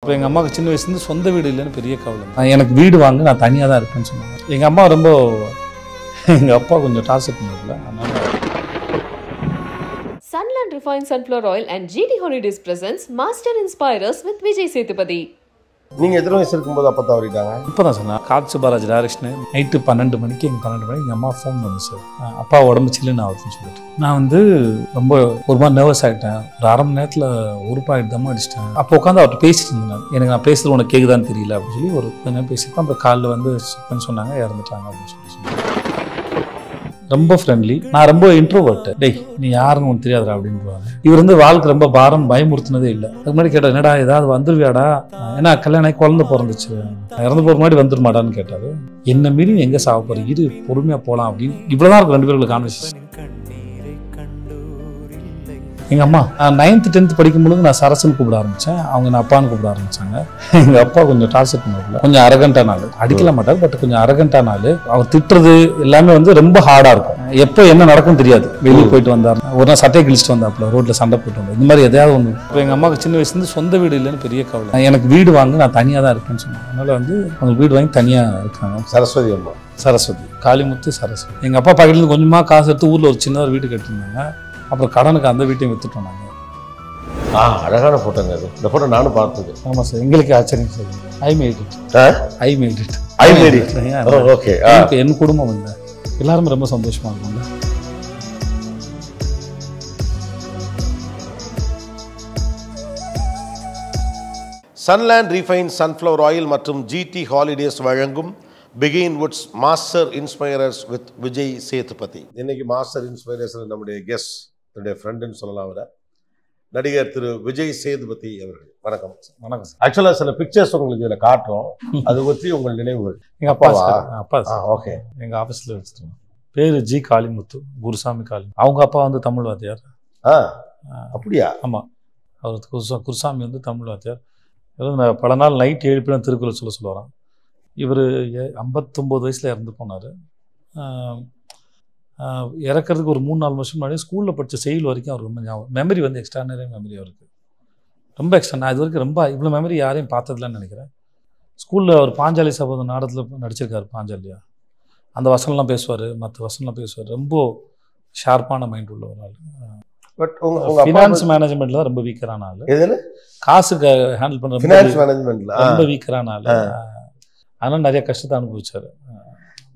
இப்போ எங்கள் அம்மாவுக்கு சின்ன வயசுலேருந்து சொந்த வீடு இல்லைன்னு பெரிய கவலை. எனக்கு வீடு வாங்க நான் தனியாக தான் இருப்பேன்னு சொன்னாங்க. எங்கள் அம்மா ரொம்ப எங்கள் அப்பா கொஞ்சம் டார்ச்சர் பண்ணதில்ல. அதனால் Sunland Refined Sunflower Oil and GT Holidays presents Master Inspirers with Vijay Sethupathi. நீங்கள் எத்தனை வயசு இருக்கும்போது அப்பா தவறிட்டாங்க? இப்போ தான் சார் நான் காட்சி பாராஜ் டைரக்ஷனு நைட்டு 12 மணிக்கு எங்கள் அம்மா ஃபோன் பண்ணு சார், அப்பா உடம்பு சில்லுன்னு ஆகுதுன்னு சொல்லிட்டு. நான் ரொம்ப ஒரு மாதிரி நர்வஸ் ஆகிட்டேன். ஒரு அரை மணி நேரத்தில் ஒரு பாக்கெட் தம்மா அடிச்சிட்டேன். அப்போ உட்காந்து அவர்கிட்ட பேசிட்டு இருந்தேன். எனக்கு நான் பேசுகிறது உனக்கு கேட்குதான்னு தெரியல அப்படின்னு சொல்லி ஒரு கொஞ்சம் பேசிட்டு அப்புறம் காலில் செக்னு சொன்னாங்க, இறந்துட்டாங்க அப்படின்னு சொல்லி சொன்னாங்க. ரொம்ப ஃப்ரெண்ட்லி. நான் ரொம்ப இன்ட்ரோவர்ட். டேய் நீ யாருன்னு உனக்கு தெரியாதுடா அப்படின்றாங்க. இவர் வாழ்க்கை ரொம்ப பாரம் பயமுறுத்தினதே இல்லை. அதுக்கு முன்னாடி கேட்டார், என்னடா ஏதாவது வந்துருவியாடா, ஏன்னா கல்யாணம் குழந்தை பிறந்துச்சு, இறந்து போகிற முன்னாடி வந்துருமாடான்னு கேட்டாரு. என்ன மீறி எங்கே சாக போகிற, இரு பொறுமையாக போகலாம் அப்படின்னு. இவ்வளோதான் இருக்கும் ரெண்டு பேருக்கு கான்வர்சேஷன். எங்கள் அம்மா 9th 10th படிக்கும்பொழுது நான் சரசுன்னு கூப்பிட ஆரம்பித்தேன். அவங்க நான் அப்பான்னு கூப்பிட ஆரம்பித்தாங்க. எங்கள் அப்பா கொஞ்சம் டார்ச்சர் பண்ணதில்ல, கொஞ்சம் அரகண்டான ஆள். அடிக்கல மாட்டார், பட் கொஞ்சம் அரகண்டான ஆள். அவர் திட்டுறது எல்லாமே ரொம்ப ஹார்டாக இருக்கும். எப்போ என்ன நடக்கும் தெரியாது. வெளியே போயிட்டு வந்தார், ஒரு நாள் சட்டையை கிழிச்சிட்டு வந்தாப்புல, ரோட்டில் சண்டை போட்டு வந்தார். இந்த மாதிரி எதையாவது ஒன்று. இப்போ எங்கள் அம்மாவுக்கு சின்ன வயசுலேருந்து சொந்த வீடு இல்லைன்னு பெரிய கவலை. எனக்கு வீடு வாங்க நான் தனியாக தான் இருப்பேன்னு சொன்னேன். அதனால் அவங்க வீடு வாங்கி தனியாக இருக்காங்க. சரஸ்வதி அம்மா, சரஸ்வதி, காளிமுத்து சரஸ்வதி. எங்கள் அப்பா பாக்கெட்லேருந்து கொஞ்சமாக காசு எடுத்து ஊரில் ஒரு சின்ன வீடு கட்டியிருந்தாங்க. அப்புறம் கடனுக்கு அந்த வீட்டையும் வித்துட்டோம் நாங்கள். அழகான ஃபோட்டோங்க அது. இந்த ஃபோட்டோ நானும் பார்த்தது. ஆமாம் சார், எங்களுக்கு ஆச்சரியம் sir. I made it. Okay. என் குடும்பம் இல்லை, எல்லாருமே ரொம்ப சந்தோஷமாக இருக்கும்ல. சன்லேண்ட் ரீஃபைன் சன்ஃப்ளவர் ஆயில் மற்றும் ஜிடி ஹாலிடேஸ் வழங்கும் Behindwoods master inspirers with Vijay Sethupathi. இன்னைக்கு மாஸ்டர் இன்ஸ்பைரர்ஸ் நம்முடைய கெஸ்ட், என்னுடைய ஃப்ரெண்டுன்னு சொல்லலாம், அவரை நடிகர் திரு விஜய் சேதுபதி அவர்கள். வணக்கம். வணக்கம் சார். ஆக்சுவலாக சில பிக்சர்ஸ் உங்களுக்கு இதில் காட்டுறோம், அது பற்றி உங்கள் நினைவுகள். எங்கள் அப்பாவா? அப்பா. ஓகே. எங்கள் ஆஃபீஸில் வச்சுருக்கோம். பேர் ஜி காளிமுத்து, குருசாமி காளி. அவங்க அப்பா தமிழ் வாத்தியார். அப்படியா? ஆமாம், அவர் குருசாமி தமிழ் வாத்தியார். நான் பல நாள் நைட் 7 PM திருக்குறள் சொல்லுவாராம். இவர் 59 வயசில் இறந்து போனார். இறக்கிறதுக்கு ஒரு 3-4 வருஷம் முன்னாடி ஸ்கூலில் படித்த செயல் வரைக்கும் அவர் ரொம்ப ஞாபகம். மெமரி எக்ஸ்ட்ரானரி மெமரி அவருக்கு, ரொம்ப எக்ஸ்ட்ரா. நான் இது வரைக்கும் இவ்வளோ மெமரி யாரையும் பார்த்ததில்லன்னு நினைக்கிறேன். ஸ்கூலில் அவர் பாஞ்சாலி சபதம் நாடகத்தில் நடிச்சிருக்காரு. பாஞ்சாலியா அந்த வசனம்லாம் பேசுவார், மற்ற வசனம்லாம் பேசுவார். ரொம்ப ஷார்ப்பான மைண்ட் உள்ள ஒரு ஆள். பட் ஃபினான்ஸ் மேனேஜ்மெண்ட்டில் தான் ரொம்ப வீக்கரான ஆள். எதில்? காசுக்கு ஹேண்டில் பண்ணுற ஃபினான்ஸ் மேனேஜ்மெண்ட்டில் ரொம்ப வீக்கரான ஆள். அதனால் நிறைய கஷ்டத்தை அனுபவிச்சார்.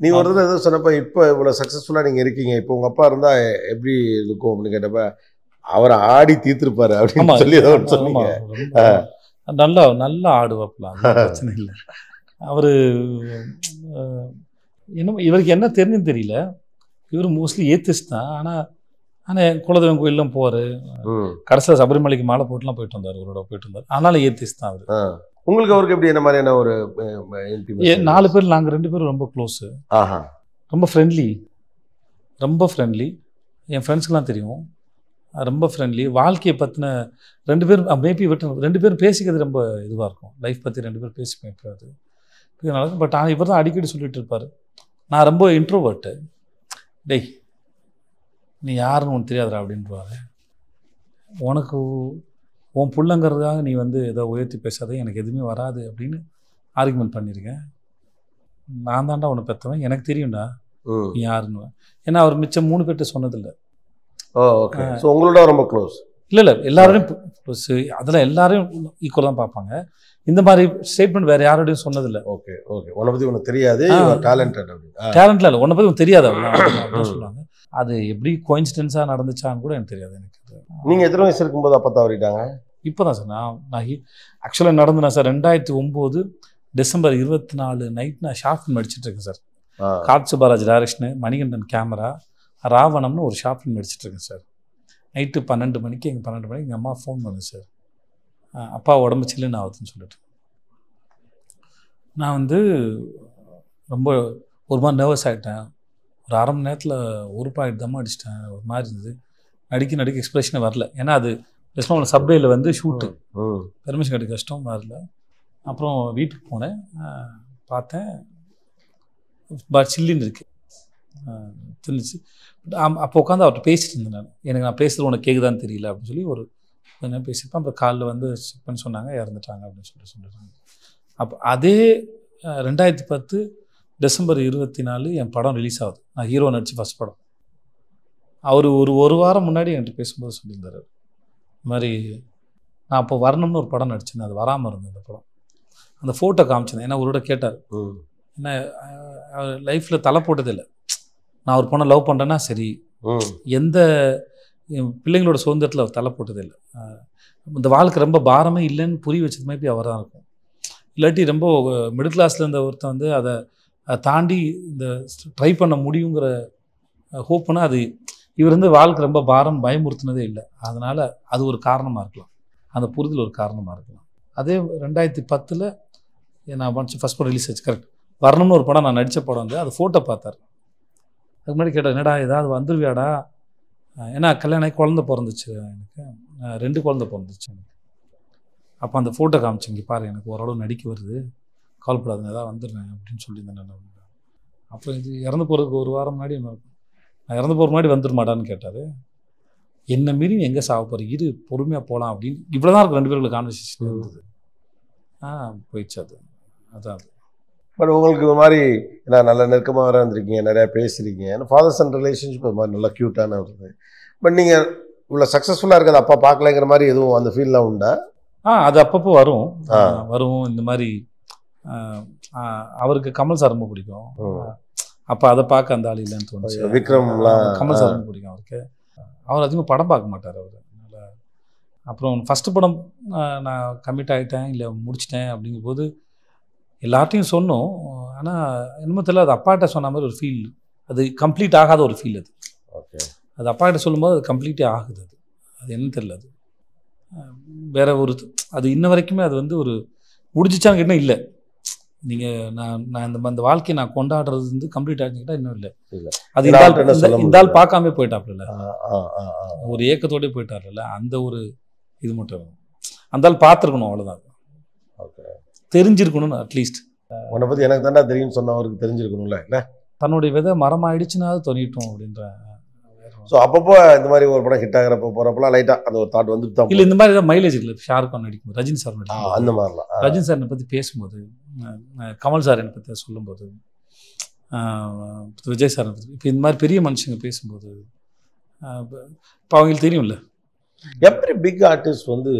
நீ ஒரு தடவை எதுவும் சொன்னப்போ, இப்போ இவ்வளோ சக்ஸஸ்ஃபுல்லாக நீங்கள் இருக்கீங்க, இப்போ உங்கள் அப்பா இருந்தால் எப்படி இருக்கும் அப்படின்னு கேட்டப்ப, அவரை ஆடி தீர்த்துருப்பாரு அப்படின்னு சொல்லி ஏதோ சொன்னீங்க. நல்லா ஆடுவாப்பலாம், பிரச்சனை இல்லை. அவர் இவருக்கு என்ன தெரிஞ்சுன்னு தெரியல. இவர் மோஸ்ட்லி ஏத்திஸ்ட் தான். ஆனால் குலதெய்வம் கோயிலெலாம் போவார். கடைசியில் சபரிமலைக்கு மாலை போட்டுலாம் போயிட்டு வந்தார், அவரோட போயிட்டு வந்தார். ஆனாலும் ஏத்திஸ்ட் தான் அவர். உங்களுக்கு அவருக்கு எப்படி, என்ன மாதிரியான ஒரு 4 பேர், நாங்கள் 2 பேரும் ரொம்ப க்ளோஸு, ரொம்ப ஃப்ரெண்ட்லி. என் ஃப்ரெண்ட்ஸ்க்கெலாம் தெரியும், ரொம்ப ஃப்ரெண்ட்லி. வாழ்க்கையை பற்றின 2 பேரும் மேபி 2 பேரும் பேசிக்கிறது ரொம்ப இதுவாக இருக்கும். லைஃப் பற்றி 2 பேரும் பேசி பேசுறது நடக்கும். பட் ஆனால் இவர் தான் அடிக்கடி சொல்லிட்டு இருப்பார், நான் ரொம்ப இன்ட்ரோவர்ட்டு. டேய் நீ யாருன்னு உனக்கு தெரியாதுடா அப்படின்றாரு. உனக்கு உன் பிள்ளைங்கிறதுக்காக நீ ஏதோ உயர்த்தி பேசாத, எனக்கு எதுவுமே வராது அப்படின்னு ஆர்குமெண்ட் பண்ணியிருக்கேன். நான் தான்டா உன்னை பெற்றவன், எனக்கு தெரியும்டா நீ யாருன்னு. ஏன்னா அவர் மிச்சம் 3 பேர்கிட்ட சொன்னதில்லை. ஓகே. ஸோ உங்களோட ரொம்ப க்ளோஸ்? இல்லை எல்லாரையும் க்ளோஸ். அதில் எல்லாரையும் ஈக்குவல் தான் பார்ப்பாங்க. இந்த மாதிரி ஸ்டேட்மெண்ட் வேறு யாரோடையும் சொன்னதில்லை. ஓகே. உன்னை பற்றி உனக்கு தெரியாது, டேலண்ட்ல இல்லை, உன்னை பற்றி உனக்கு தெரியாது அப்படின்னு சொல்லுவாங்க. அது எப்படி கோயின்சிடென்ஸாக நடந்துச்சான்னு கூட எனக்கு தெரியாது. எனக்கு நீங்கள் எத்தனை வயசு இருக்கும்போது அப்பா தவறிட்டாங்க? இப்போ தான் சார் நான் ஆக்சுவலாக நடந்தேன் சார். 2009 டிசம்பர் 24 நைட் நான் ஷார்ட் ஃபிலிம் நடிச்சிட்ருக்கேன் சார். காட்சி பாராஜ் டைரக்ஷனு, மணிகண்டன் கேமரா, ராவணம்னு ஒரு ஷார்ட் ஃபிலிம் நடிச்சிட்ருக்கேன் சார். நைட்டு 12 மணிக்கு எங்கள் அம்மா ஃபோன் பண்ணுது சார், அப்பா உடம்பு சில்லுன்னு ஆகுதுன்னு சொல்லிட்டு. நான் ரொம்ப ஒரு மாதிரி நர்வஸ் ஆகிட்டேன். ஒரு அரை மணி நேரத்தில் ஒரு பாக்கெட் தம்மா அடிச்சிட்டேன். ஒரு மாதிரி இருந்தது. நடிக்க எக்ஸ்பிரஷனே வரல. ஏன்னா அது சப்வேயில் ஷூட்டு, பெர்மிஷன் கிடைக்க கஷ்டம், வரல. அப்புறம் வீட்டுக்கு போனேன், பார்த்தேன் சில்லின்னு இருக்குது, தெரிஞ்சிச்சு. அப்போ உட்காந்து அவர்கிட்ட பேசிட்டு இருந்தேன். எனக்கு நான் பேசுகிறது உனக்கு கேட்குதான்னு தெரியல அப்படின்னு சொல்லி ஒரு கொஞ்ச நேரம் பேசியிருப்பேன். அப்புறம் காலில் வந்து செக் பண்ணி சொன்னாங்க இறந்துட்டாங்க அப்படின்னு சொல்லிட்டாங்க. அப்போ அதே 2010 டிசம்பர் 24 என் படம் ரிலீஸ் ஆகுது. நான் ஹீரோ நடிச்சு ஃபஸ்ட் படம். அவர் ஒரு வாரம் முன்னாடி என்கிட்ட பேசும்போது சொல்லியிருந்தார், இந்த மாதிரி நான் அப்போ வரணும்னு ஒரு படம் நடிச்சிருந்தேன், அது வராமல் இருந்தது. அந்த படம் அந்த ஃபோட்டோ காமிச்சிருந்தேன். ஏன்னா ஒருவிட கேட்டார், ஏன்னா லைஃப்பில் தலை போட்டதில்லை. நான் ஒரு பொண்ணை லவ் பண்ணுறேன்னா சரி, எந்த பிள்ளைங்களோட சுதந்திரத்தில் அவர் தலை போட்டதில்லை. இந்த வாழ்க்கை ரொம்ப பாரமே இல்லைன்னு புரிய வச்சது மாதிரி அவர் தான் இருக்கும். இல்லாட்டி ரொம்ப மிடில் கிளாஸில் இருந்த ஒருத்தன் வந்து அதை தாண்டி இந்த ட்ரை பண்ண முடியுங்கிற ஹோப்புனா அது இவர் வந்து வாழ்க்கை ரொம்ப பாரம் பயமுறுத்தினதே இல்லை. அதனால் அது ஒரு காரணமாக இருக்கலாம், அந்த புரிதல் ஒரு காரணமாக இருக்கலாம். அதே 2010 நான் ஃபஸ்ட் படம் ரிலீஸ் ஆச்சு. கரெக்ட், வரணும்னு ஒரு படம் நான் நடித்த படம் வந்து அது ஃபோட்டோ பார்த்தார். அதுக்கு முன்னாடி கேட்டார், என்னடா ஏதாவது வந்துருவியாடா? ஏன்னா கல்யாணம் ஆகி குழந்தை பிறந்துச்சு, எனக்கு 2 குழந்தை பிறந்துச்சு எனக்கு. அப்போ அந்த ஃபோட்டோ காமிச்சு, இங்கே பாரு எனக்கு ஓரளவு நடிக்க வருது, கவலைப்படாதுங்க ஏதாவது வந்துடுறேன் அப்படின்னு சொல்லியிருந்தேன் நான். அப்புறம் இது இறந்து போகிறதுக்கு ஒரு வாரம் முன்னாடி நான் இறந்து போகிற முன்னாடி வந்துருமாடான்னு கேட்டார். என்னை மீறி எங்கே சாக போகிற, இரு பொறுமையாக போகலாம் அப்படின்னு. இவ்வளோ தான் இருக்கும் 2 பேருக்கு கான்வர்சேஷன் இருந்தது. போயிடுச்சு அது. அதான் அது. பட் உங்களுக்கு இது மாதிரி நல்ல நெருக்கமாக வர வந்திருக்கீங்க, நிறையா பேசுகிறீங்க, ஏன்னா ஃபாதர் சன் ரிலேஷன்ஷிப் அது மாதிரி நல்லா க்யூட்டான வருது. பட் நீங்கள் இவ்வளோ சக்ஸஸ்ஃபுல்லாக இருக்கிறது அப்பா பார்க்கலைங்கிற மாதிரி எதுவும் அந்த ஃபீல்லாம் உண்டா? அது அப்பப்போ வரும். இந்த மாதிரி அவருக்கு கமல் சார் ரொம்ப பிடிக்கும். அப்போ அதை பார்க்க அந்த ஆள் இல்லைன்னு தோணுச்சு. விக்ரம்லாம் கமல் சார் ரொம்ப பிடிக்கும் அவருக்கு. அவர் அதிகமாக படம் பார்க்க மாட்டார் அவர். அதனால் அப்புறம் ஃபஸ்ட்டு படம் நான் கமிட் ஆகிட்டேன் இல்லை முடிச்சிட்டேன் அப்படிங்கும்போது எல்லார்ட்டையும் சொன்னோம். ஆனால் என்னமோ தெரியல, அது அப்பாட்ட சொன்ன மாதிரி ஒரு ஃபீல், அது கம்ப்ளீட் ஆகாத ஒரு ஃபீல் அது. ஓகே, அது அப்பாட்ட சொல்லும்போது அது கம்ப்ளீட்டே ஆகுது. அது என்ன தெரியல, அது வேற ஒரு அது இன்ன வரைக்குமே அது வந்து ஒரு முடிஞ்சிச்சாங்க இன்னும் இல்லை. நீங்கள் நான் இந்த வாழ்க்கையை நான் கொண்டாடுறது வந்து கம்ப்ளீட் ஆகிக்கிட்டா இன்னும் இல்லை. அது இந்த ஆள் பார்க்காம போயிட்டாப்புல, ஒரு ஏக்கத்தோடய போயிட்டார்ல, அந்த ஒரு இது மட்டும் அந்த ஆள் பார்த்துருக்கணும், அவ்வளோதான். ஓகே, தெரிஞ்சிருக்கணும்னு அட்லீஸ்ட். உன்னை பற்றி எனக்கு தானே தெரியும்னு சொன்ன அவருக்கு தெரிஞ்சிருக்கணும்ல, இல்லை தன்னுடைய விதை மரம் ஆயிடுச்சுன்னா அது தொனிட்டோம் அப்படின்ற. ஸோ அப்பப்போ இந்த மாதிரி ஒரு படம் ஹிட் ஆகிறப்ப போகிறப்பெல்லாம் லைட்டாக அந்த ஒரு தாட் வந்து தான் இல்லை. இந்த மாதிரி தான் மைலேஜ் இல்லை. ஷாருக் கான் நடிக்கும்போது, ரஜினி சார் நடிக்கும் அந்த மாதிரிலாம், ரஜினி சார் என்னை பற்றி பேசும்போது, கமல் சார் என்னை பற்றி சொல்லும்போது, விஜய் சார் பற்றி இப்போ இந்த மாதிரி பெரிய மனுஷங்க பேசும்போது இப்போ அவங்களுக்கு தெரியும்ல. எப்படி பிக் ஆர்டிஸ்ட் வந்து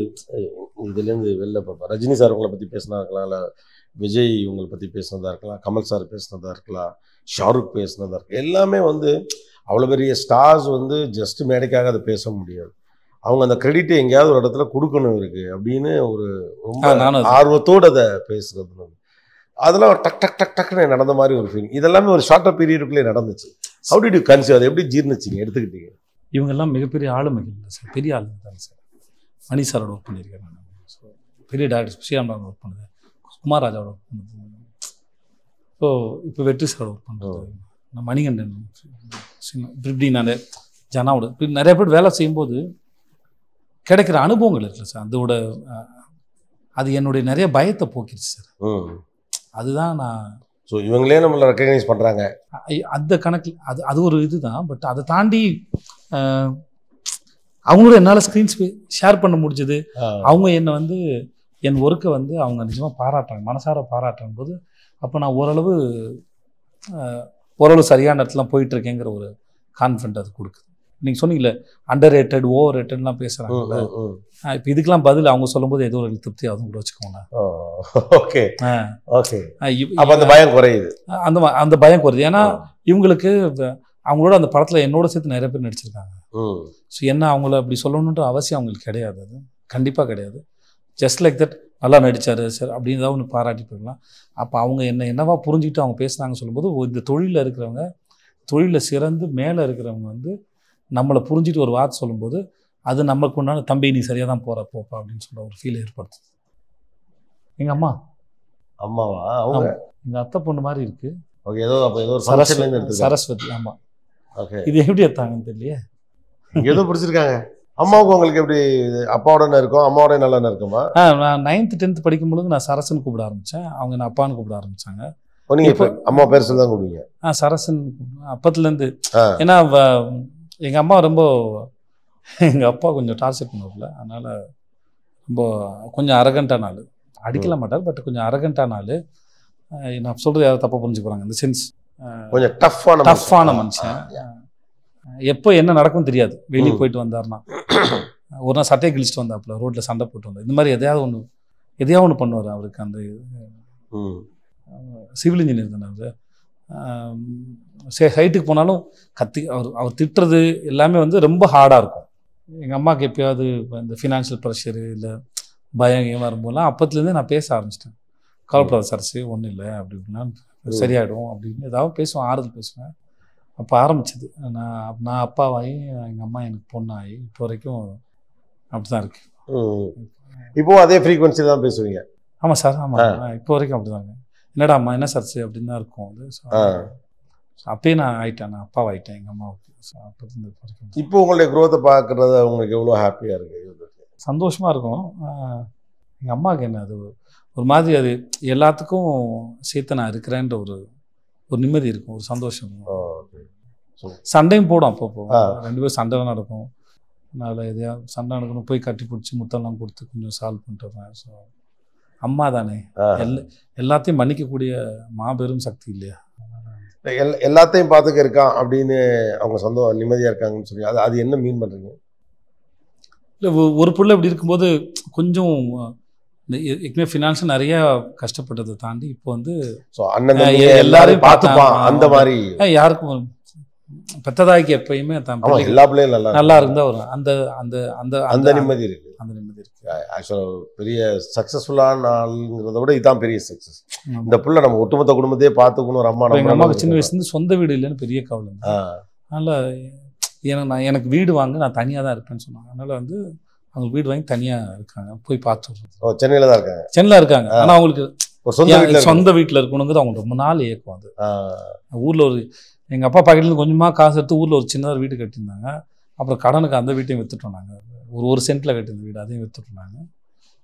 இதுலேருந்து வெளில பார்ப்போம். ரஜினி சார் உங்களை பற்றி பேசினா இருக்கலாம், இல்லை விஜய் உங்களை பற்றி பேசினதா இருக்கலாம், கமல் சார் பேசினதா இருக்கலாம், ஷாருக் பேசினதா இருக்கலாம். எல்லாமே வந்து அவ்வளோ பெரிய ஸ்டார்ஸ் வந்து ஜஸ்ட் மேடைக்காக அதை பேச முடியாது. அவங்க அந்த கிரெடிட்டை எங்கேயாவது ஒரு இடத்துல கொடுக்கணும் இருக்குது அப்படின்னு ஒரு ரொம்ப ஆர்வத்தோடு அதை பேசுகிறது. அதெல்லாம் டக் டக் டக் டக்குன்னு நடந்த மாதிரி ஒரு ஃபீலிங். இதெல்லாமே ஒரு ஷார்ட்டாக பீரியடுக்குள்ளே நடந்துச்சு. ஹவு டிட் யூ கன்சீவ், அதை எப்படி ஜீர்ணிச்சிங்க, எடுத்துக்கிட்டீங்க? இவங்கெல்லாம் மிகப்பெரிய ஆளுமைகள் இல்லை சார், பெரிய ஆளுமை தான் சார். மணி சாரோட ஒர்க் பண்ணியிருக்கேன் நான். ஸோ பெரிய டேரக்டர் ஸ்ரீராமன் ஒர்க் பண்ணுது, குமார் ராஜாவோட ஒர்க் பண்ணுது, ஸோ இப்போ வெற்றி சாரோட ஒர்க் பண்ணுறது, நான் மணிகண்டன், இப்படி நான் ஜனாவோட இப்படி நிறைய பேர் வேலை செய்யும்போது கிடைக்கிற அனுபவங்கள் இருக்குல்ல சார், அதோட அது என்னுடைய நிறைய பயத்தை போக்கிடுச்சு சார். அதுதான் நான். ஸோ இவங்களே நம்மளை ரெக்கக்னைஸ் பண்ணுறாங்க அந்த கணக்கில். அது ஒரு இதுதான். பட் அதை தாண்டி அவங்களும் என்னால் ஸ்க்ரீன்ஸ் ஷேர் பண்ண முடிஞ்சது. அவங்க என்னை வந்து என் ஒர்க்கை வந்து அவங்க நிஜமாக பாராட்டுறாங்க, மனசார பாராட்டுற போது அப்போ நான் ஓரளவு சரியான இடத்துலாம் போயிட்டுருக்கேங்கிற ஒரு கான்ஃபிடென்ட் அது கொடுக்குது. நீங்கள் சொன்னீங்களே அண்டர் ரேட்டட் ஓவர் ரேட்டட்லாம் பேசுகிறாங்க. இப்போ இதுக்கெல்லாம் பதில் அவங்க சொல்லும்போது ஏதோ ஒரு திருப்தி அதுவும் கூட வச்சுக்கோங்க. ஓகே ஓகே, அப்போ அந்த பயம் குறையுது. அந்த பயம் குறையுது. ஏன்னா இவங்களுக்கு அவங்களோட அந்த படத்தில் என்னோட சேர்த்து நிறைய பேர் நடிச்சிருக்காங்க. ஸோ என்ன அவங்கள அப்படி சொல்லணுன்ற அவசியம் அவங்களுக்கு கிடையாது, அது கண்டிப்பாக கிடையாது. ஜஸ்ட் லைக் தட் நல்லா நடித்தார் சார் அப்படின்னு தான் ஒன்று பாராட்டி போயிடலாம். அப்போ அவங்க என்னவா புரிஞ்சுக்கிட்டு அவங்க பேசுனாங்கன்னு சொல்லும்போது, இந்த தொழிலில் இருக்கிறவங்க, தொழிலில் சிறந்து மேலே இருக்கிறவங்க வந்து நம்மளை புரிஞ்சுட்டு ஒரு வார்த்தை சொல்லும்போது அது நமக்கு உண்டான தம்பி நீ சரியாக தான் போப்பா அப்படின்னு சொல்ல ஒரு ஃபீல் ஏற்படுத்துது. எங்கள் அம்மாவா அவங்க எங்கள் அத்தை பொண்ணு மாதிரி இருக்கு. ஓகே, ஏதோ ஒரு சரஸ்வதி. ஆமாம், ஓகே. இது எப்படி எடுத்தாங்கன்னு தெரியலையே, ஏதோ பிடிச்சிருக்காங்க. அம்மாவுக்கு உங்களுக்கு எப்படி அப்பாவோட இருக்கும், அம்மாவோட நல்லா இருக்குமா? நான் 9th 10th படிக்கும்பொழுது நான் சரசன் கூப்பிட ஆரம்பித்தேன், அவங்க என்ன அப்பான்னு கூப்பிட ஆரம்பித்தாங்க. நீங்கள் அம்மா பேர் சொல்லி தான் கூப்பிடுவீங்க? சரசன் அப்பத்துலேருந்து. ஏன்னா எங்கள் அம்மா ரொம்ப, எங்கள் அப்பா கொஞ்சம் டார்ச்சர் பண்ணுவாப்புல, அதனால் ரொம்ப கொஞ்சம் அரகண்டான ஆள். அடிக்கல மாட்டார், பட் கொஞ்சம் அரகண்டான ஆள். நான் சொல்கிறது யாரும் தப்பாக புரிஞ்சு போகிறாங்க. இந்த சென்ஸ் கொஞ்சம் டஃப்பான மனுஷன். எப்போ என்ன நடக்கும் தெரியாது. வெளியே போயிட்டு வந்தார்னா ஒரு நாள் சட்டையை கிழிச்சிட்டு வந்தாப்புல, ரோட்டில் சண்டை போட்டு வந்தார். இந்த மாதிரி எதையாவது ஒன்று பண்ணுவார். அவருக்கு அந்த சிவில் இன்ஜினியர் தானே அவர். சைட்டுக்கு போனாலும் அவர் திட்டுறது எல்லாமே வந்து ரொம்ப ஹார்டாக இருக்கும். எங்கள் அம்மாவுக்கு எப்போயாவது இந்த ஃபினான்ஷியல் ப்ரெஷரு இல்லை பயம் ஏன் வரும்போதெல்லாம் அப்பத்துலேருந்தே நான் பேச ஆரம்பிச்சிட்டேன். கவலைப்படாத சரசு, ஒன்றும் இல்லை அப்படி இப்படின்னா சரியாயிடும் அப்படின்னு ஏதாவது பேசுவேன், ஆறுதல் பேசுவேன். அப்போ ஆரம்பிச்சது. நான் அப்பாவாகி எங்கள் அம்மா எனக்கு பொண்ணாகி இப்போ வரைக்கும் அப்படி தான் இருக்கு. இப்போ அதே ஃப்ரீக்வன்சி தான் பேசுவீங்க? ஆமாம் சார், ஆமாம். இப்போ வரைக்கும் அப்படி தாங்க. என்னடா அம்மா என்ன சர்ச்சு அப்படின்னு தான் இருக்கும் அது. அப்பயே நான் ஆயிட்டேன், நான் அப்பாவாயிட்டேன் எங்கள் அம்மாவுக்கு. அப்போ வரைக்கும் இப்போ உங்களுடைய குரோத்தை பார்க்குறது உங்களுக்கு எவ்வளோ ஹாப்பியாக இருக்கு? சந்தோஷமாக இருக்கும். எங்கள் அம்மாவுக்கு என்ன அது ஒரு மாதிரி, அது எல்லாத்துக்கும் சேர்த்து நான் இருக்கிறேன்ற ஒரு நிம்மதி இருக்கும், ஒரு சந்தோஷம். சண்டையும் போடும் அப்பப்போ, 2 பேரும் சண்டை நடக்கும். அதனால் எதையாவது சண்டை நடக்கணும், போய் கட்டி பிடிச்சி முத்தெல்லாம் கொடுத்து கொஞ்சம் சால்வ் பண்ணிட்டு வரேன். ஸோ அம்மா தானே எல்லாத்தையும் மன்னிக்கக்கூடிய மாபெரும் சக்தி இல்லையா? எல்லாத்தையும் பார்த்துக்க இருக்கான் அப்படின்னு அவங்க நிம்மதியாக இருக்காங்கன்னு சொல்லி அது என்ன மீன் பண்ணுறீங்க? இல்லை, ஒரு பிள்ளை இப்படி இருக்கும்போது கொஞ்சம் இந்த ஏற்கனவே ஃபினான்ஷியல் நிறைய கஷ்டப்பட்டதை தாண்டி இப்போ வந்து எல்லாரையும் பார்த்துப்பான். அந்த மாதிரி யாருக்கும் பெத்ததாய்க்கு எப்பயுமே எல்லா பிள்ளையும் நல்லா இருந்தா வரும். அந்த அந்த அந்த அந்த நிம்மதி இருக்கு. அந்த நிம்மதி இருக்கு. ஆக்சுவலாக பெரிய சக்ஸஸ்ஃபுல்லான ஆளுங்கிறத விட இதுதான் பெரிய சக்ஸஸ். இந்த பிள்ளை நம்ம ஒட்டுமொத்த குடும்பத்தையே பார்த்துக்கணும். ஒரு அம்மா, எங்கள் அம்மாவுக்கு சின்ன வயசுலேருந்து சொந்த வீடு இல்லைன்னு பெரிய கவலை. அதனால் எனக்கு வீடு வாங்க, நான் தனியாக தான் இருப்பேன்னு சொன்னாங்க. அதனால் வந்து அவங்க வீடு வாங்கி தனியாக இருக்காங்க. போய் பார்த்து சென்னையில் தான் இருக்காங்க. சென்னையில் இருக்காங்க. ஆனால் அவங்களுக்கு சொந்த வீட்டில் இருக்கணுங்கிறது அவங்க ரொம்ப நாள் ஏற்கும். அது ஊரில் எங்கள் அப்பா பாக்கெட்லேருந்து கொஞ்சமாக காசு எடுத்து ஊரில் ஒரு சின்னதாக வீடு கட்டியிருந்தாங்க. அப்புறம் கடனுக்கு அந்த வீட்டையும் விற்றுட்டோம். நாங்கள் ஒரு சென்ட்டில் கட்டியிருந்த வீடு அதையும் விற்றுட்டோம்.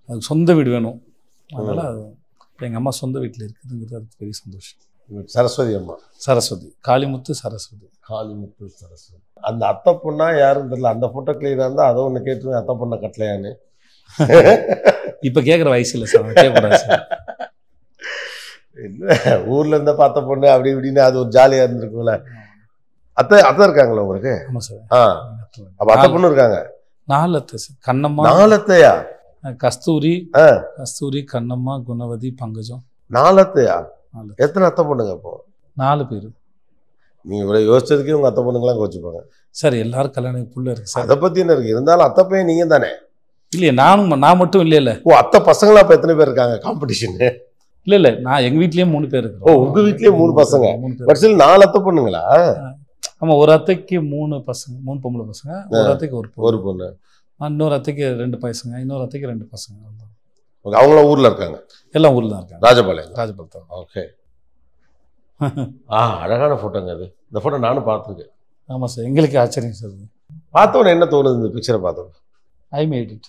அதுக்கு சொந்த வீடு வேணும். அதனால் அது எங்கள் அம்மா சொந்த வீட்டில் இருக்குதுங்கிறது அதுக்கு பெரிய சந்தோஷம். சரஸ்வதி அம்மா, சரஸ்வதி, காளிமுத்து சரஸ்வதி. அந்த அத்தை பொண்ணா யாரும் தெரியல. அந்த ஃபோட்டோ கிளியராக இருந்தால் அதை ஒன்று கேட்டுருவேன், அத்தை பொண்ணை கட்டலையான்னு. இப்போ கேட்குற வயசு இல்லை சார், கேட்கக்கூடாது சார். இல்லை, ஊரில் இருந்தால் பார்த்த பொண்ணு அப்படி இப்படின்னு அது ஒரு ஜாலியாக இருந்திருக்கும்ல. அத்தை இருக்காங்களா உங்களுக்கு? ஆமாம் சார். அப்போ அத்தை பொண்ணு இருக்காங்க. 4 அத்தை சார். கண்ணம்மா. 4 அத்தையா? கஸ்தூரி, கண்ணம்மா, குணவதி, பங்கஜம். 4 அத்தையா? எத்தனை அத்தை பொண்ணுங்க அப்போ? 4 பேர். நீங்கள் இவ்வளோ யோசிச்சதுக்கே உங்கள் அத்தை பொண்ணுங்களாம் கோச்சுப்பாங்க சார். எல்லாரும் கல்யாணம் புள்ள இருக்கு சார். அதை பற்றி என்ன இருக்குது? இருந்தாலும் அத்தை பையன் நீங்கள் தானே? இல்லையே, நான் மட்டும் இல்லைல்ல. அத்தை பசங்களா இப்போ எத்தனை பேர் இருக்காங்க காம்படிஷனு? இல்லை, நான் எங்கள் வீட்லேயே 3 பேர் இருக்கு. உங்கள் வீட்லேயே 3 பசங்க? வரிசையில் 4 அத்தை பொண்ணுங்களா? ஆமாம், ஒரு அத்தைக்கு 3 பசங்க, 3 பொம்பளை பசங்க. ஒரு அத்தைக்கு ஒரு பொண்ணு. இன்னொரு அத்தைக்கு 2 பசங்க, இன்னொரு அத்தைக்கு 2 பசங்க. அவங்களாம் ஊரில் இருக்காங்க? எல்லாம் ஊரில் தான் இருக்காங்க. ராஜபாளையம். ஓகே. அழகான ஃபோட்டோங்க அது. இந்த ஃபோட்டோ நானும் பார்த்துருக்கேன். ஆமாம் சார், எங்களுக்கு ஆச்சரியம் சார். பார்த்தோன்னே என்ன தோணுது இந்த பிக்சரை பார்த்தோம்? ஐ மேட் இட்.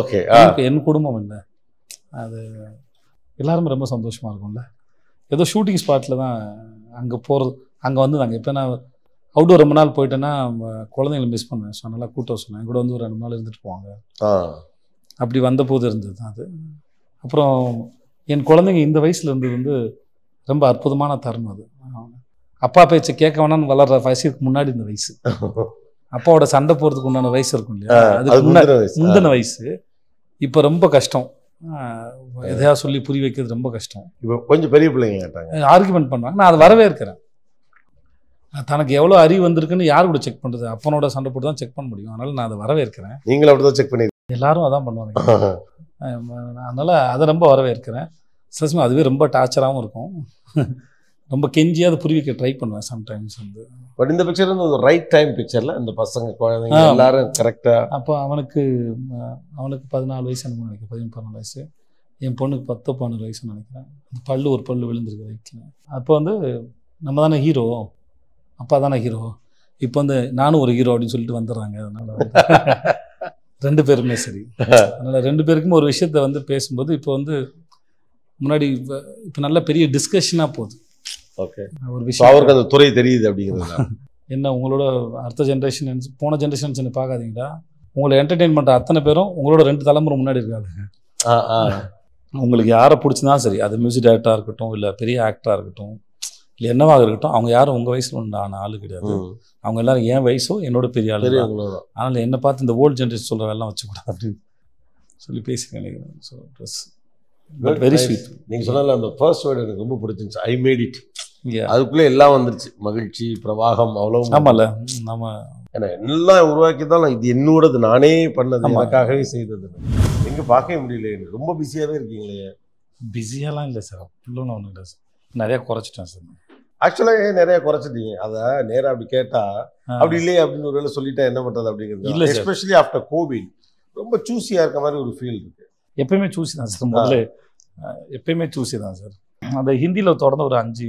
ஓகே. என் குடும்பம் இல்லை, அது எல்லாருமே ரொம்ப சந்தோஷமாக இருக்கும்ல. ஏதோ ஷூட்டிங் ஸ்பாட்டில் தான் அங்கே போகிறது. அங்கே வந்து நாங்கள் இப்போ நான் அவுட்டோர் ரொம்ப நாள் போயிட்டேன்னா குழந்தைங்களை மிஸ் பண்ணுவேன். ஸோ நல்லா கூட்ட சொன்னேன், என் கூட வந்து ஒரு 2 நாள் இருந்துட்டு போவாங்க. அப்படி வந்த போது இருந்தது தான் அது. அப்புறம் என் குழந்தைங்க இந்த வயசில் இருந்தது வந்து ரொம்ப அற்புதமான தருணம் அது. அப்பா பேச்சை கேட்க வேணான்னு வளர்ற வயசுக்கு முன்னாடி இந்த வயசு, அப்பாவோட சண்டை போகிறதுக்கு உண்டான வயசு இருக்கும் இல்லையா, அதுக்கு முந்தின வயசு. இப்போ ரொம்ப கஷ்டம், எதையாவது சொல்லி புரிய வைக்கிறது ரொம்ப கஷ்டம். இப்போ கொஞ்சம் பெரிய பிள்ளைங்க ஆர்குமெண்ட் பண்ணுறாங்க. நான் அது வரவே இருக்கிறேன். தனக்கு எவ்வளோ அறிவு வந்திருக்குன்னு யார் கூட செக் பண்ணுறது? அப்பனோட சண்டை போட்டு தான் செக் பண்ண முடியும். அதனால் நான் அதை வரவேற்கிறேன். நீங்களும் அப்படி தான் செக் பண்ணி எல்லாரும் அதான் பண்ணுவாங்க. அதனால் அதை ரொம்ப வரவேற்கிறேன். சஸ்மா அதுவே ரொம்ப டார்ச்சராகவும் இருக்கும். ரொம்ப கெஞ்சியாக அதை புரிய வைக்க ட்ரை பண்ணுவேன் சம்டைம்ஸ் வந்து. பட் இந்த பிக்சர் வந்து ஒரு ரைட் டைம் பிக்சரில் இந்த பசங்க குழந்தைங்க எல்லாரும் கரெக்டாக. அப்போ அவனுக்கு 14 வயசு எனக்கு நினைக்கிறேன், 14 வயசு. என் பொண்ணுக்கு 12 வயசுன்னு நினைக்கிறேன். பல்லு ஒரு பல்லு விழுந்திருக்கு ரைட்டில். அப்போ வந்து நம்ம தானே ஹீரோ, அப்பா தானே ஹீரோ. இப்போ வந்து நானும் ஒரு ஹீரோ அப்படின்னு சொல்லிட்டு வந்துடுறாங்க. அதனால் 2 பேருமே சரி. அதனால் 2 பேருக்கும் ஒரு விஷயத்த வந்து பேசும்போது இப்போ வந்து முன்னாடி இப்போ நல்ல பெரிய டிஸ்கஷனாக போகுது. ஓகே, ஒரு விஷயம் அவருக்கு அந்த துறை தெரியுது அப்படிங்கிறது. என்ன உங்களோட அடுத்த ஜென்ரேஷன் போன ஜென்ரேஷன் பார்க்காதீங்களா, உங்களை என்டர்டெயின் பண்ணுற அத்தனை பேரும் உங்களோட 2 தலைமுறை முன்னாடி இருக்காங்க. உங்களுக்கு யாரை பிடிச்சிருந்தாலும் சரி, அது மியூசிக் டைரக்டராக இருக்கட்டும், இல்லை பெரிய ஆக்டராக இருக்கட்டும், இல்லை என்னவாக இருக்கட்டும், அவங்க யாரும் உங்கள் வயசில் உண்டான ஆள் கிடையாது. அவங்க எல்லாரும் என் வயசோ என்னோட பெரிய ஆள். அதனால் என்னை பார்த்து இந்த ஓல்டு ஜென்ரேஷன் சொல்கிற வேலைலாம் வச்சுக்கூடாது அப்படின்னு சொல்லி பேசி நினைக்கிறேன். So dress but very sweet. நீங்கள் சொன்னால அந்த ஃபர்ஸ்ட் வேர்டு எனக்கு ரொம்ப பிடிச்சிருந்துச்சு, ஐ மேட் இட். அதுக்குள்ளே எல்லாம் வந்துருச்சு, மகிழ்ச்சி, பிரவாகம், அவ்வளோ. ஆமாம்ல, நம்ம ஏன்னா எல்லாம் உருவாக்கி தான் இது என்னோடது, நானே பண்ணது, எனக்காகவே செய்தது. எங்கே பார்க்கவே முடியல, எனக்கு ரொம்ப பிஸியாகவே இருக்கீங்களே. பிஸியாலாம் இல்லை சார், அப்படிலாம் ஒன்றும் இல்லை சார், நிறையா குறைச்சிட்டேன் சார். ஆக்சுவலாக நிறையா குறைச்சிட்டீங்க. அதை நேராக அப்படி கேட்டால் அப்படி இல்லையே அப்படின்னு ஒரு வேலை சொல்லிட்டா என்ன பண்ணுறது அப்படிங்கிறது இல்லை. எஸ்பெஷலி ஆஃப்டர் கோவிட் ரொம்ப சூஸியாக இருக்க மாதிரி ஒரு ஃபீல் இருக்குது. எப்பயுமே சூஸி தான் சார், முதல்ல எப்பயுமே சூஸி தான் சார். அந்த ஹிந்தியில் தொடர்ந்து ஒரு 5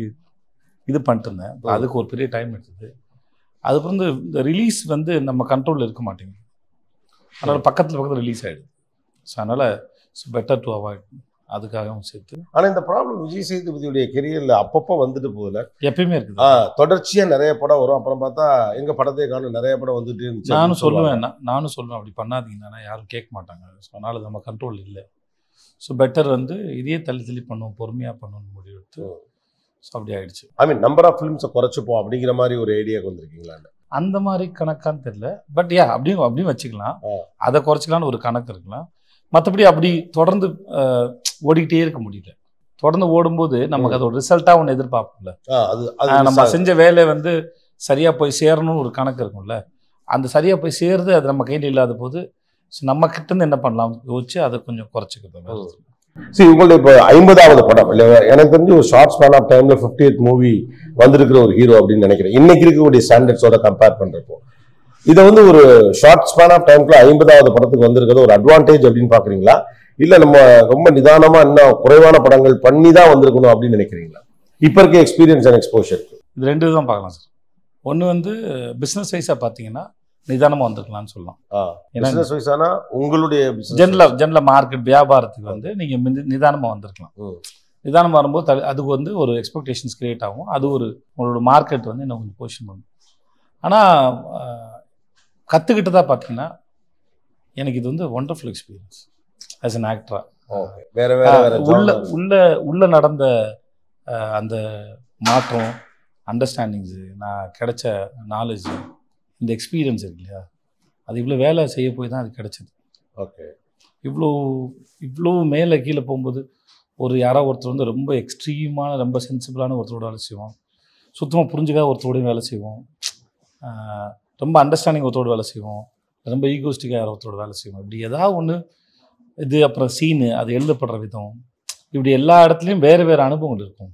இது பண்ணிட்டு இருந்தேன். அதுக்கு ஒரு பெரிய டைம் எடுத்தது. அதுக்கு வந்து இந்த ரிலீஸ் வந்து நம்ம கண்ட்ரோலில் இருக்க மாட்டேங்குது. அதனால் பக்கத்தில் ரிலீஸ் ஆகிடுது. ஸோ அதனால் பெட்டர் டு அவாய்ட், அதுக்காகவும் சேர்த்து. ஆனால் இந்த ப்ராப்ளம் விஜய் சேதுபதியுடைய கெரியரில் அப்பப்போ வந்துட்டு போகல, எப்பயுமே இருக்குது. தொடர்ச்சியாக நிறைய படம் வரும், அப்புறம் பார்த்தா எங்கள் படத்தை காணும் நிறைய படம் வந்துட்டு இருந்துச்சு. நானும் சொல்லுவேன் அப்படி பண்ணாதீங்கன்னா யாரும் கேட்க மாட்டாங்க. ஸோ அதனால் நம்ம கண்ட்ரோல் இல்லை. ஸோ பெட்டர் வந்து இதையே தள்ளி பண்ணுவோம், பொறுமையாக பண்ணணும்னு முடிவெடுத்து. ஸோ அப்படி ஆகிடுச்சு. ஐ மீன் நம்பர் ஆஃப் ஃபிலிம்ஸை குறைச்சிப்போம் அப்படிங்கிற மாதிரி ஒரு ஐடியாவுக்கு வந்திருக்கீங்களா? அந்த மாதிரி கணக்கான்னு தெரியல, பட் அப்படியும் வச்சுக்கலாம். அதை குறைச்சிக்கலான்னு ஒரு கணக்கு இருக்கலாம். மற்றபடி அப்படி தொடர்ந்து ஓடிக்கிட்டே இருக்க முடியல. தொடர்ந்து ஓடும்போது நமக்கு அதோட ரிசல்ட்டாக ஒன்று எதிர்பார்ப்போம்ல. நம்ம செஞ்ச வேலை வந்து சரியாக போய் சேரணும்னு ஒரு கணக்கு இருக்கும்ல. அந்த சரியாக போய் சேருது, அது நம்ம கையில் இல்லாத போது நம்ம கிட்டேருந்து என்ன பண்ணலாம் யோசிச்சு அதை கொஞ்சம் குறைச்சிக்கிறது. சரி, உங்களுடைய இப்போ 50வது படம் இல்லை, எனக்கு தெரிஞ்சு ஒரு ஷார்ட் ஸ்பேன் ஆஃப் டைம்ல 50th மூவி வந்திருக்கிற ஒரு ஹீரோ அப்படின்னு நினைக்கிறேன், இன்னைக்கு இருக்கக்கூடிய ஸ்டாண்டர்ட்ஸோட கம்பேர் பண்றப்போ. இதை வந்து ஒரு ஷார்ட் ஸ்பேன் ஆஃப் டைம்ல 50வது படத்துக்கு வந்திருக்கிறது ஒரு அட்வான்டேஜ் அப்படின்னு பாக்குறீங்களா, இல்ல நம்ம ரொம்ப நிதானமா இன்னும் குறைவான படங்கள் பண்ணி தான் வந்திருக்கணும் அப்படின்னு நினைக்கிறீங்களா? இப்ப இருக்க எக்ஸ்பீரியன்ஸ் அண்ட் எக்ஸ்போஷர் இது 2 தான் பார்க்கலாம் சார். ஒன்று வந்து பிஸ்னஸ் வைஸாக பார்த்தீங்கன்னா நிதானமாக வந்திருக்கலாம்னு சொல்லலாம். பிஸ்னஸ் வைஸானா உங்களுடைய ஜென்ரல் மார்க்கெட் வியாபாரத்துக்கு வந்து நீங்கள் நிதானமாக வந்திருக்கலாம். நிதானமாக வரும்போது அதுக்கு வந்து ஒரு எக்ஸ்பெக்டேஷன்ஸ் கிரியேட் ஆகும். அது ஒரு உங்களோட மார்க்கெட் வந்து இன்னும் கொஞ்சம் பொசிஷன் பண்ணும். ஆனால் கற்றுக்கிட்டதா பார்த்தீங்கன்னா எனக்கு இது வந்து ஒண்டர்ஃபுல் எக்ஸ்பீரியன்ஸ் ஆஸ் அன் ஆக்டரா. உள்ள நடந்த அந்த மாற்றம், அண்டர்ஸ்டாண்டிங்ஸு, நான் கிடைச்ச நாலேஜ், இந்த எக்ஸ்பீரியன்ஸ் இருக்கு இல்லையா, அது இவ்வளோ வேலை செய்ய போய் தான் அது கிடைச்சது. ஓகே, இவ்வளோ மேலே கீழே போகும்போது யாராவது ஒருத்தர் வந்து ரொம்ப எக்ஸ்ட்ரீமான ரொம்ப சென்சிபிளான ஒருத்தரோட வேலை செய்வோம், சுத்தமாக புரிஞ்சுக்காத ஒருத்தரோடையும் வேலை செய்வோம், ரொம்ப அண்டர்ஸ்டாண்டிங் ஒருத்தரோட வேலை செய்வோம், ரொம்ப ஈகோஸ்டிக்காக ஒருத்தரோட வேலை செய்வோம். இப்படி ஏதாவது ஒன்று இது, அப்புறம் சீனு, அது எழுதப்படுற விதம், இப்படி எல்லா இடத்துலையும் வேறு அனுபவங்கள் இருக்கும்.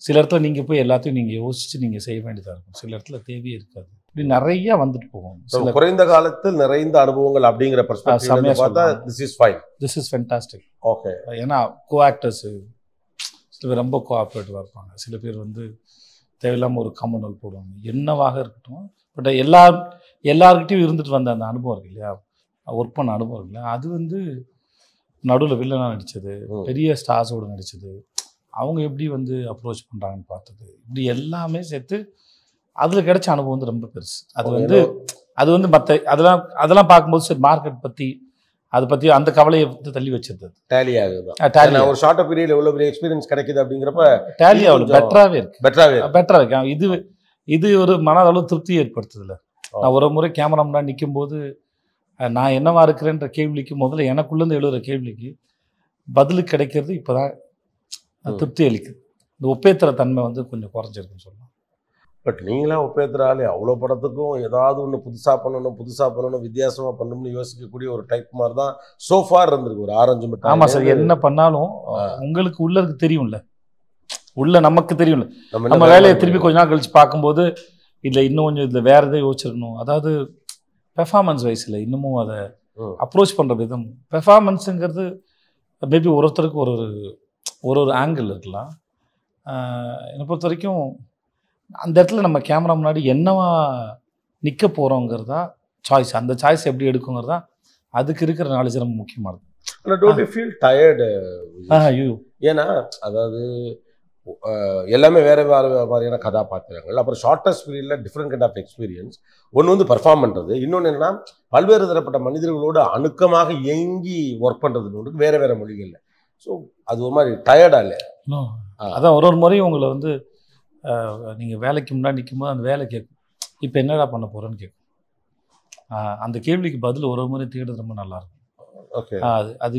சில இடத்துல நீங்கள் போய் எல்லாத்தையும் நீங்கள் யோசித்து நீங்கள் செய்ய வேண்டியதாக இருக்கும், சில இடத்துல தேவையே இருக்காது. இப்படி நிறைய வந்துட்டு போகும். குறைந்த காலத்தில் நிறைந்த அனுபவங்கள் அப்படிங்கிற பெர்ஸ்பெக்டிவ்ல பார்த்தா திஸ் இஸ் ஃபேண்டாஸ்டிக். ஓகே, ஏன்னா கோ ஆக்டர்ஸு சில பேர் ரொம்ப கோஆப்ரேட்டிவாக இருப்பாங்க, சில பேர் வந்து தேவையில்லாமல் ஒரு காமன் போடுவாங்க, என்னவாக இருக்கட்டும். பட் எல்லார்கிட்டையும் இருந்துட்டு வந்த அந்த அனுபவம் இருக்கு இல்லையா, ஒர்க் பண்ண அனுபவம் இருக்கு இல்லையா, அது வந்து நடுவில் வில்லனாக நடித்தது, பெரிய ஸ்டார்ஸோடு நடித்தது, அவங்க எப்படி வந்து அப்ரோச் பண்ணுறாங்கன்னு பார்த்தது, இப்படி எல்லாமே சேர்த்து அதில் கிடைச்ச அனுபவம் வந்து ரொம்ப பெருசு. அது வந்து மற்ற அதெல்லாம் பார்க்கும்போது சரி மார்க்கெட் பற்றி அதை பற்றி அந்த கவலையை வந்து தள்ளி வச்சிருந்தது. டேலி ஆகுது, ஒரு ஷார்ட் பீரியட் எவ்வளோ பெரிய எக்ஸ்பீரியன்ஸ் கிடைக்குது அப்படிங்கிறப்ப டேலி அவ்வளோ பெட்டராகவே இருக்கு. இது ஒரு மனதளவு திருப்தி ஏற்படுத்துதில்ல. நான் ஒரு முறை கேமரா முன்னாடி நிற்கும்போது நான் என்னவா இருக்கிறேன்ற கேள்விக்கு முதல்ல எனக்குள்ளேருந்து எழுதுகிற கேள்விக்கு பதில் கிடைக்கிறது இப்போ தான் திருப்தி அளிக்குது. இந்த ஒப்பேத்துற தன்மை வந்து கொஞ்சம் குறைஞ்சிருக்குன்னு சொல்லலாம். பட் நீங்களாம் ஒப்பேத்துறாலே அவ்வளோ படத்துக்கும் ஏதாவது ஒன்று புதுசாக பண்ணணும், வித்தியாசமாக பண்ணணும்னு யோசிக்கக்கூடிய ஒரு டைப் மாதிரி தான் சோஃபார் இருந்திருக்கு ஒரு ஆரஞ்சு மட்டும். ஆமாம் சார், என்ன பண்ணாலும் உங்களுக்கு உள்ளதுக்கு தெரியும்ல, நமக்கு தெரியும்ல, நம்ம வேலையை திருப்பி கொஞ்ச நாள் கழிச்சு பார்க்கும்போது இல்லை இன்னும் கொஞ்சம் இதில் வேறு எதாவது யோசிச்சிருக்கணும். அதாவது பெர்ஃபார்மன்ஸ் வைஸில் இன்னமும் அதை அப்ரோச் பண்ணுற விதம், பெர்ஃபார்மன்ஸுங்கிறது மேபி ஒருத்தருக்கு ஒரு ஆங்கிள் இருக்கலாம். என்னை பொறுத்த வரைக்கும் அந்த இடத்துல நம்ம கேமரா முன்னாடி என்னவா நிற்க போகிறோங்கிறதா சாய்ஸ், அந்த சாய்ஸ் எப்படி எடுக்குங்கிறதா அதுக்கு இருக்கிற நாலேஜ் ரொம்ப முக்கியமானது. Don't you feel tired? ஏன்னா அதாவது எல்லாமே வேறு வேறு மாதிரியான கதாபாத்திரங்கள். அப்புறம் ஷார்ட்டஸ்ட் பீரியடில் டிஃப்ரெண்ட் கைண்ட் ஆஃப் எக்ஸ்பீரியன்ஸ். ஒன்று வந்து பர்ஃபார்ம் பண்ணுறது, இன்னொன்று என்னென்னா பல்வேறு தரப்பட்ட மனிதர்களோடு அணுக்கமாக இயங்கி ஒர்க் பண்ணுறதுன்னு வேறு வேறு மொழிகளில். ஸோ அது ஒரு மாதிரி டயர்டாக இல்லை. அதான் ஒரு முறையும் உங்களை வந்து நீங்கள் வேலைக்கு முன்னாடி நிற்கும்போது அந்த வேலை கேட்கும், இப்போ என்னடா பண்ண போகிறேன்னு கேட்கும். அந்த கேள்விக்கு பதில் ஒரு முறை தேடுறது ரொம்ப நல்லாயிருக்கும். ஓகே. அது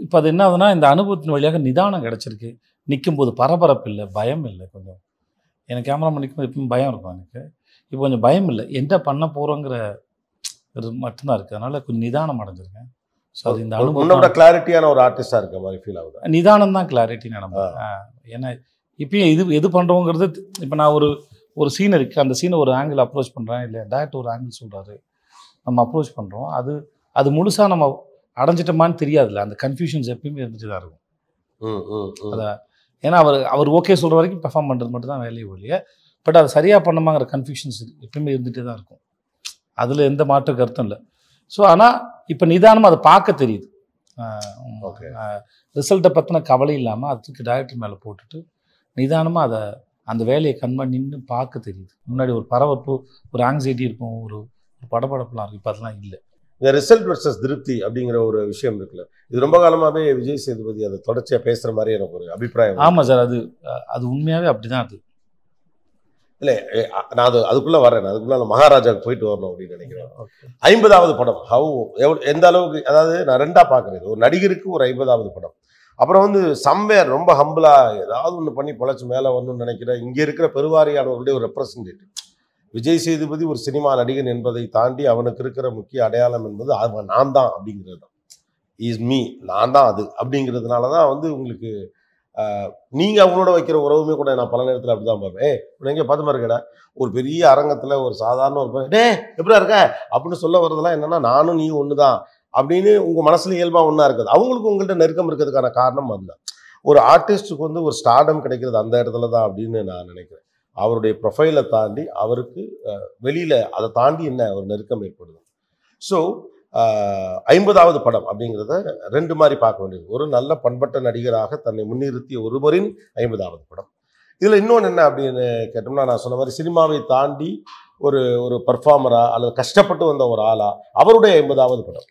இப்போ அது என்ன ஆகுதுன்னா, இந்த அனுபவத்தின் வழியாக நிதானம் கிடச்சிருக்கு. நிற்கும்போது பரபரப்பு இல்லை, பயம் இல்லை. கொஞ்சம் எனக்கு கேமராமேன் நிற்கும்போது எப்பவும் பயம் இருக்கும். எனக்கு இப்போ கொஞ்சம் பயம் இல்லை, என்ன பண்ண போகிறோங்கிற இது மட்டும்தான் இருக்குது. அதனால் கொஞ்சம் நிதானம் அடைஞ்சிருக்கேன். ஸோ அது இந்த அனுபவம் கிளாரிட்டியான ஒரு ஆர்டிஸ்டாக இருக்க மாதிரி ஃபீல் ஆகுது. நிதானம் தான் கிளாரிட்டின்னு நம்புறேன். ஏன்னா இப்பயும் எது பண்ணுறோங்கிறது, இப்போ நான் ஒரு சீன் இருக்குது, அந்த சீனை ஒரு ஆங்கிள் அப்ரோச் பண்ணுறேன், இல்லை டேரக்டர் ஒரு ஆங்கிள் சொல்கிறாரு, நம்ம அப்ரோச் பண்ணுறோம். அது முழுசாக நம்ம அடைஞ்சிட்டோமான்னு தெரியாதுல்ல. அந்த கன்ஃபியூஷன்ஸ் எப்பயுமே இருந்துட்டு தான் இருக்கும். அதை ஏன்னா அவர் ஓகே சொல்கிற வரைக்கும் பெர்ஃபார்ம் பண்ணுறது மட்டும் தான் வேலையை ஒழிய, பட் அது சரியாக பண்ணமாங்கிற கன்ஃபியூஷன்ஸ் எப்பயுமே இருந்துகிட்டே தான் இருக்கும். அதில் எந்த மாற்று கருத்தும் இல்லை. ஸோ ஆனால் இப்போ நிதானமாக அதை பார்க்க தெரியுது. ரிசல்ட்டை பற்றின கவலை இல்லாமல் அதுக்கு டைரக்டர் மேலே போட்டுட்டு நிதானமாக அந்த வேலையை கண்மணி நின்று பார்க்க தெரியுது. முன்னாடி ஒரு பரபரப்பு, ஒரு ஆங்ஸைட்டி இருக்கும், ஒரு படபடப்புலாம் இருக்கும். இப்போ அதெல்லாம் இல்லை. இந்த ரிசல்ட் வெர்சஸ் திருப்தி அப்படிங்கிற ஒரு விஷயம் இருக்குல்ல, இது ரொம்ப காலமாகவே விஜய் சேதுபதி அதை தொடர்ச்சியாக பேசுகிற மாதிரி எனக்கு ஒரு அபிப்பிராயம். ஆமாம் சார், அது உண்மையாகவே அப்படி தான். அது இல்லை, நான் அதுக்குள்ளே வரேன். அதுக்குள்ளே மகாராஜாவுக்கு போயிட்டு வரணும் அப்படின்னு நினைக்கிறேன். 50வது படம் எந்த அளவுக்கு, அதாவது நான் ரெண்டாக பார்க்குறது, ஒரு நடிகருக்கு ஒரு 50வது படம். அப்புறம் வந்து சம்வேர் ரொம்ப ஹம்பிளாக ஏதாவது ஒன்று பண்ணி பொழைச்சி மேலே வரணும்னு நினைக்கிறேன். இங்கே இருக்கிற பெருவாரியானவர்களுடைய ஒரு ரெப்ரசன்டேட்டிவ் விஜய் சேதுபதி ஒரு சினிமா நடிகன் என்பதை தாண்டி அவனுக்கு இருக்கிற முக்கிய அடையாளம் என்பது அவன் நான் தான் அப்படிங்கிறது தான். இஸ் மீ, நான் தான் அது அப்படிங்கிறதுனால தான் வந்து உங்களுக்கு நீங்கள் அவங்களோட வைக்கிற உறவுமே கூட நான் பல நேரத்தில் அப்படி தான் பார்ப்பேன். எங்கே பார்த்து மாதிரி இருக்கடா, ஒரு பெரிய அரங்கத்தில் ஒரு சாதாரண ஒரு டே எப்படா இருக்க அப்படின்னு சொல்ல வர்றதெல்லாம் என்னென்னா, நானும் நீ ஒன்று தான் அப்படின்னு உங்கள் மனசில் இயல்பாக ஒன்றா இருக்குது. அவங்களுக்கு உங்கள்கிட்ட நெருக்கம் இருக்கிறதுக்கான காரணம் அதுதான். ஒரு ஆர்டிஸ்ட்டுக்கு வந்து ஒரு ஸ்டார்டம் கிடைக்கிறது அந்த இடத்துல தான் அப்படின்னு நான் நினைக்கிறேன். அவருடைய ப்ரொஃபைலை தாண்டி அவருக்கு வெளியில் அதை தாண்டி என்ன ஒரு நெருக்கம் ஏற்படுது. ஸோ 50வது படம் அப்படிங்கிறத ரெண்டு மாதிரி பார்க்க வேண்டியது. ஒரு நல்ல பண்பட்ட நடிகராக தன்னை முன்னிறுத்திய ஒருவரின் 50வது படம். இதில் இன்னொன்று என்ன அப்படின்னு கேட்டோம்னா, நான் சொன்ன மாதிரி சினிமாவை தாண்டி ஒரு பர்ஃபார்மரா அல்லது கஷ்டப்பட்டு வந்த ஒரு ஆளா அவருடைய 50வது படம்.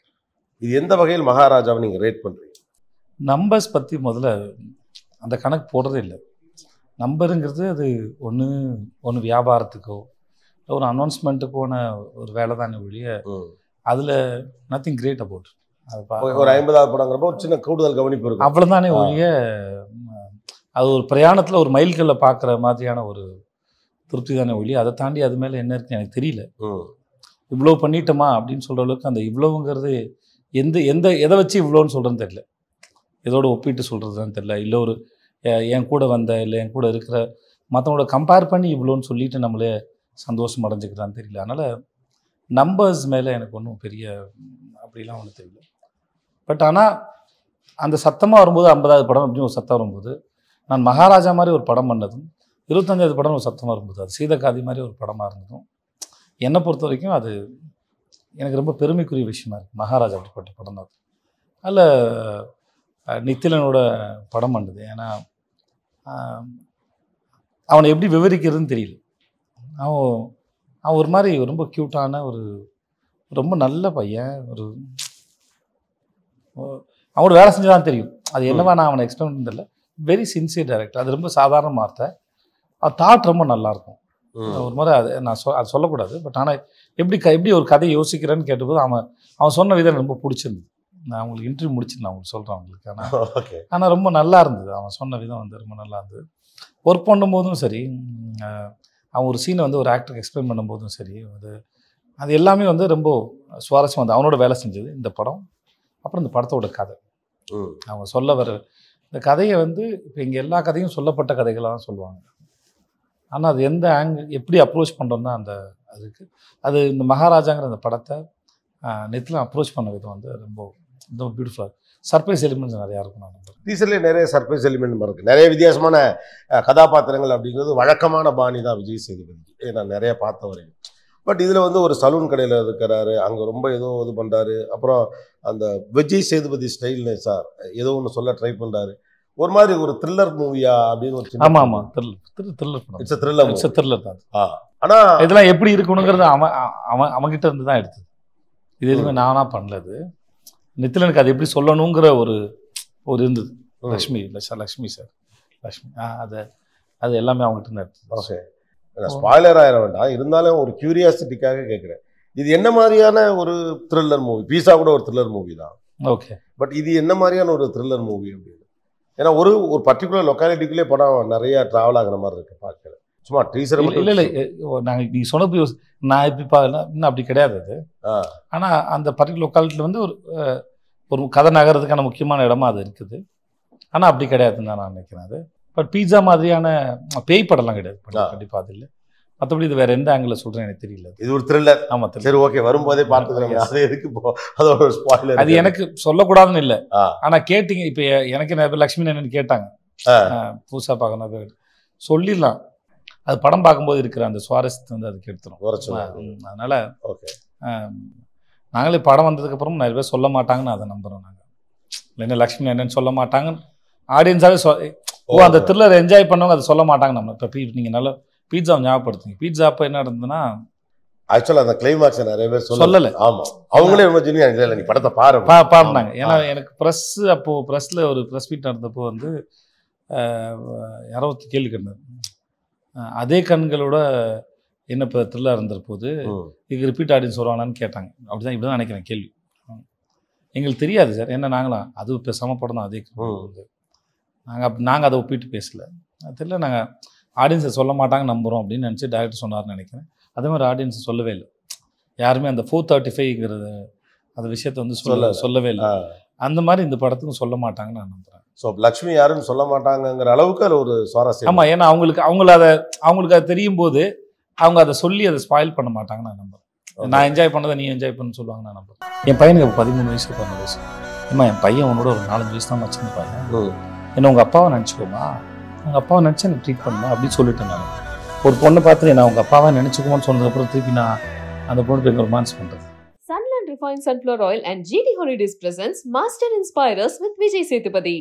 இது எந்த வகையில் மகாராஜாவை நீங்கள் ரேட் பண்ணுறீங்க? நம்பர்ஸ் பற்றி முதல்ல அந்த கணக்கு போடுறதே இல்லை. நம்பருங்கிறது அது ஒன்று வியாபாரத்துக்கோ ஒரு அனௌன்ஸ்மெண்ட்டுக்கான ஒரு வேலை தானே ஒழிய அதில் நத்திங் கிரேட் அபவுட். ஒரு 50வது படங்கிறப்போ ஒரு சின்ன கூடுதல் கவனிப்பு இருக்கும், அவ்வளோதானே ஒழிய அது ஒரு பிரயாணத்தில் ஒரு மைல்கல்ல பார்க்குற மாதிரியான ஒரு திருப்தி தானே ஒழிய அதை தாண்டி அது மேலே என்ன இருக்குன்னு எனக்கு தெரியல. இவ்வளோ பண்ணிட்டோமா அப்படின்னு சொல்கிற அளவுக்கு அந்த இவ்வளோங்கிறது எதை வச்சு இவ்வளோன்னு சொல்கிறேன்னு தெரியல. இதோட ஒப்பிட்டு சொல்கிறதுன்னு தெரியல. இல்லை ஒரு என் கூட வந்த இல்லை என் கூட இருக்கிற மற்றவங்களோட கம்பேர் பண்ணி இவ்வளோன்னு சொல்லிட்டு நம்மளே சந்தோஷம் அடைஞ்சிக்கிறான்னு தெரியல. அதனால் நம்பர்ஸ் மேலே எனக்கு ஒன்றும் பெரிய அப்படிலாம் ஒன்றும் தெரியல. பட் ஆனால் அந்த சத்தமாக வரும்போது 50வது படம் அப்படின்னு ஒரு சத்தம் வரும்போது, நான் மகாராஜா மாதிரி ஒரு படம் பண்ணதும் 25வது படம் ஒரு சத்தமாக வரும்போது, அது சீதக்காதி மாதிரி ஒரு படமாக இருந்ததும் என்னை பொறுத்த வரைக்கும் அது எனக்கு ரொம்ப பெருமைக்குரிய விஷயமா இருக்குது. மகாராஜா அப்படிப்பட்ட படம் தான். அதில் நித்திலனோட படம் பண்ணுது. ஏன்னா அவனை எப்படி விவரிக்கிறதுன்னு தெரியல. அவன் ஒரு மாதிரி ரொம்ப க்யூட்டான ரொம்ப நல்ல பையன். அவனோட வேலை செஞ்சுதான் தெரியும். அது என்னவா நான் அவனை எக்ஸ்பிளைன் பண்ணதில்லை. Very sincere director. அது ரொம்ப சாதாரண வார்த்தை. தாட் ரொம்ப நல்லாயிருக்கும். ஒரு மாதிரி அது சொல்லக்கூடாது. பட் ஆனால் எப்படி ஒரு கதையை யோசிக்கிறேன்னு கேட்டபோது அவன் சொன்ன விதம் ரொம்ப பிடிச்சிருந்தது. நான் அவங்களுக்கு இன்டர்வியூ முடிச்சிருந்தேன், அவங்களுக்கு சொல்கிறேன் அவங்களுக்கு. ஆனால் ரொம்ப நல்லா இருந்தது. அவன் சொன்ன விதம் வந்து ரொம்ப நல்லா இருந்தது. ஒர்க் பண்ணும்போதும் சரி, அவன் ஒரு சீனை வந்து ஒரு ஆக்டருக்கு எக்ஸ்பிளைன் பண்ணும்போதும் சரி, அது எல்லாமே வந்து ரொம்ப சுவாரஸ்யம் வந்து அவனோட வேலை செஞ்சது இந்த படம். அப்புறம் இந்த படத்தோட கதை, அவங்க சொல்ல வர இந்த கதையை வந்து இப்போ இங்கே எல்லா கதையும் சொல்லப்பட்ட கதைகளாக தான் சொல்லுவாங்க. ஆனால் அது எந்த எப்படி அப்ரோச் பண்ணுறோம் தான் அதுக்கு அது இந்த மகாராஜாங்கிற அந்த படத்தை நெத்தில் அப்ரோச் பண்ண விதம் வந்து ரொம்ப பியூட்டிஃபுல்லாக சர்ப்ரைஸ் எலிமெண்ட்ஸ் நிறையா இருக்கும். நான் டீசர்லேயே நிறைய சர்ப்ரைஸ் எலிமெண்ட் இருக்குது. நிறைய வித்தியாசமான கதாபாத்திரங்கள் அப்படிங்கிறது வழக்கமான பாணி தான் விஜய் சேதுபதி. நான் நிறைய பார்த்த வரைக்கும். பட் இதில் வந்து ஒரு சலூன் கடையில் இருக்கிறாரு, அங்கே ரொம்ப ஏதோ இது பண்ணுறாரு. அப்புறம் அந்த விஜய் சேதுபதி ஸ்டைல்னு சார் ஏதோ ஒன்று சொல்ல ட்ரை பண்ணுறாரு. ஒரு மாதிரி ஒரு த்ரில்லர் மூவியா அப்படின்னு ஒரு சின்ன ஆமா த்ரில்லர் படம். இட்ஸ் த்ரில்லர் இட்ஸ் த்ரில்லர் தான். ஆனா இதெல்லாம் எப்படி இருக்கணுங்கிறது அவன்கிட்ட இருந்து தான் எடுத்தது. இது எதுவுமே நானா பண்ணலது. நித்திலனுக்கு அது எப்படி சொல்லணுங்கிற ஒரு இருந்தது. லக்ஷ்மி சார் அது எல்லாமே அவங்ககிட்ட இருந்து எடுத்தது. ஓகே, ஸ்பாய்லர் ஆயிட வேண்டாம், இருந்தாலும் ஒரு கியூரியாசிட்டிக்காக கேட்குறேன். இது என்ன மாதிரியான ஒரு த்ரில்லர் மூவி? பீஸா கூட ஒரு த்ரில்லர் மூவி தான். ஓகே, பட் இது என்ன மாதிரியான ஒரு த்ரில்லர் மூவி அப்படின்னு? ஏன்னா ஒரு பர்டிகுலர் லொக்காலிட்டிக்குள்ளே படம் நிறைய ட்ராவல் ஆகிற மாதிரி இருக்கு பார்க்கல. சும்மா டீசர் இல்லை நாங்கள் நீங்கள் சொன்னப்போ நான் இப்படி இன்னும் அப்படி கிடையாது அது. ஆனால் அந்த பர்டிகுலர் லொக்காலிட்டியில் வந்து ஒரு கதை நகரத்துக்கான முக்கியமான இடமா அது இருக்குது. ஆனால் அப்படி கிடையாதுன்னு தான் நான் நினைக்கிறேன். அது பட் பீட்சா மாதிரியான பேய் படம்லாம் கிடையாது கண்டிப்பாக. அது இல்லை. மற்றபடி இது வேற எந்த ஆங்கிள் சொல்கிறேன் எனக்கு தெரியல. இது ஒரு த்ரில்லர். ஆமாம், சரி, ஓகே, வரும்போதே பார்த்துக்கிறேன். அது எதுக்கு அதோட ஒரு ஸ்பாயிலர்? அது எனக்கு சொல்லக்கூடாதுன்னு இல்லை. ஆனால் கேட்டிங்க இப்போ எனக்கு நிறைய பேர் லக்ஷ்மி என்னன்னு கேட்டாங்க புதுசாக பார்க்கணும் சொல்லிடலாம். அது படம் பார்க்கும்போது இருக்கிற அந்த சுவாரஸ்யத்தை வந்து அதுக்கு எடுத்துரும். அதனால ஓகே, நாங்களே படம் வந்ததுக்கப்புறம் நிறைய பேர் சொல்ல மாட்டாங்கன்னு அதை நம்புகிறோம் நாங்கள். இல்லைன்னா லக்ஷ்மி என்னன்னு சொல்ல மாட்டாங்கன்னு ஆடியன்ஸாகவே அந்த த்ரில்லர் என்ஜாய் பண்ணவங்க அதை சொல்ல மாட்டாங்க. நம்ம இப்போ நீங்கள் நல்லா பீட்சாவை ஞாபகப்படுத்துங்க. பீட்சா அப்போ என்ன இருந்ததுன்னா ஆக்சுவலாக அந்த கிளைமாக்ஸ் நிறைய பேர் சொல்லலை. ஆமாம், அவங்களே ரொம்ப ஜெனியூன் நீ படத்தை பாருனாங்க. ஏன்னா எனக்கு ப்ரெஸ்ஸில் ஒரு ப்ரெஸ் மீட் நடந்தப்போ வந்து யாரோ கேள்வி கேட்டார், அதே கண்களோட என்ன இப்போ த்ரில்லாக இருந்த போது இது ரிப்பீட் ஆடியன்ஸ் வருவாங்கன்னு கேட்டாங்க. அப்படிதான் இப்படி தான் நினைக்கிறேன் கேள்வி. எங்களுக்கு தெரியாது சார், என்ன நாங்களாம் அது இப்போ சமப்படம் தான். அதே நாங்கள் அதை ஒப்பிட்டு பேசலை. அது தெரியல, நாங்கள் ஆடியன்ஸை சொல்ல மாட்டாங்க நம்புகிறோம் அப்படின்னு நினச்சி டேரக்டர் சொன்னார்னு நினைக்கிறேன். அதே மாதிரி ஆடியன்ஸை சொல்லவே இல்லை. யாருமே அந்த 435ங்கிறது அந்த விஷயத்தை வந்து சொல்லவே இல்லை. அந்த மாதிரி இந்த படத்துக்கும் சொல்ல மாட்டாங்கன்னு நான் நம்புகிறேன். ஸோ லக்ஷ்மி யாருன்னு சொல்ல மாட்டாங்கங்கிற அளவுக்கு அது ஒரு சுவாரஸ்யம். ஆமாம், ஏன்னா அவங்களுக்கு அது தெரியும் போது அவங்க அதை சொல்லி அதை ஸ்பாயில் பண்ண மாட்டாங்கன்னு நான் நம்புகிறேன். நான் என்ஜாய் பண்ணதை நீ என்ஜாய் பண்ணு சொல்லுவாங்க நான் நம்புகிறேன். என் பையனுக்கு 13 வயசு 14 வயசு. ஏமா என் பையன் உன்னோட ஒரு 4-5 வயசு தான் வச்சுன்னு பாருங்க. என்ன உங்கள் அப்பாவை நினச்சிக்கோமா, உங்கள் அப்பாவை நினச்சி எனக்கு ட்ரீட் பண்ணுமா அப்படின்னு சொல்லிட்டேன் நான். ஒரு பொண்ணை பார்த்துட்டு நான் உங்கள் அப்பாவை நினச்சிக்குவோன்னு சொன்னதுக்கப்புறம் திருப்பி நான் அந்த பொண்ணு போய் ரொமான்ஸ் பண்ணுறது. Sunland Refined Sunflower Oil and GT Holidays presents Master Inspirers with Vijay Sethupathi.